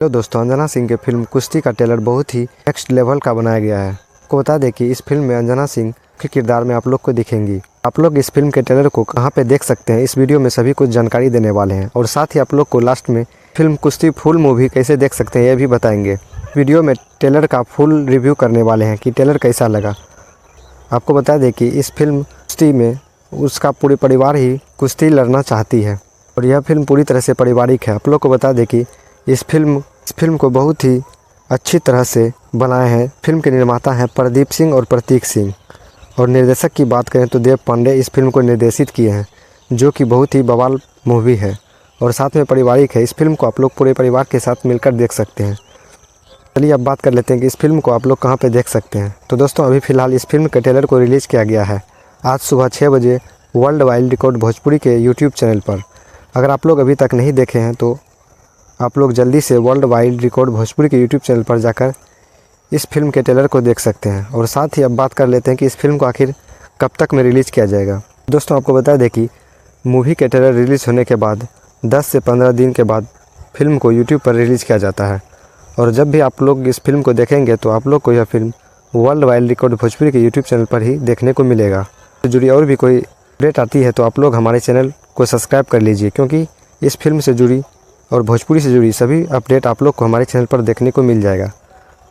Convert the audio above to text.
तो दोस्तों, अंजना सिंह के फिल्म कुश्ती का ट्रेलर बहुत ही नेक्स्ट लेवल का बनाया गया है। आपको बता दें कि इस फिल्म में अंजना सिंह के किरदार में आप लोग को दिखेंगी। आप लोग इस फिल्म के ट्रेलर को कहां पे देख सकते हैं, इस वीडियो में सभी कुछ जानकारी देने वाले हैं और साथ ही आप लोग को लास्ट में फिल्म कुश्ती फुल मूवी कैसे देख सकते हैं यह भी बताएंगे। वीडियो में ट्रेलर का फुल रिव्यू करने वाले हैं कि ट्रेलर कैसा लगा। आपको बता दें कि इस फिल्म कुश्ती में उसका पूरे परिवार ही कुश्ती लड़ना चाहती है और यह फिल्म पूरी तरह से पारिवारिक है। आप लोग को बता दें कि इस फिल्म को बहुत ही अच्छी तरह से बनाए हैं। फिल्म के निर्माता हैं प्रदीप सिंह और प्रतीक सिंह और निर्देशक की बात करें तो देव पांडे इस फिल्म को निर्देशित किए हैं, जो कि बहुत ही बवाल मूवी है और साथ में पारिवारिक है। इस फिल्म को आप लोग पूरे परिवार के साथ मिलकर देख सकते हैं। चलिए अब बात कर लेते हैं कि इस फिल्म को आप लोग कहां पे देख सकते हैं। तो दोस्तों, अभी फ़िलहाल इस फिल्म के ट्रेलर को रिलीज़ किया गया है आज सुबह 6 बजे वर्ल्ड वाइड रिकॉर्ड भोजपुरी के यूट्यूब चैनल पर। अगर आप लोग अभी तक नहीं देखे हैं तो आप लोग जल्दी से वर्ल्ड वाइड रिकॉर्ड भोजपुरी के यूट्यूब चैनल पर जाकर इस फिल्म के ट्रेलर को देख सकते हैं। और साथ ही अब बात कर लेते हैं कि इस फिल्म को आखिर कब तक में रिलीज़ किया जाएगा। दोस्तों, आपको बता दें कि मूवी के ट्रेलर रिलीज़ होने के बाद 10 से 15 दिन के बाद फिल्म को यूट्यूब पर रिलीज़ किया जाता है और जब भी आप लोग इस फिल्म को देखेंगे तो आप लोग को यह film world wide record Bhojpuri के यूट्यूब चैनल पर ही देखने को मिलेगा। तो जुड़ी और भी कोई अपडेट आती है तो आप लोग हमारे चैनल को सब्सक्राइब कर लीजिए, क्योंकि इस फिल्म से जुड़ी और भोजपुरी से जुड़ी सभी अपडेट आप लोग को हमारे चैनल पर देखने को मिल जाएगा।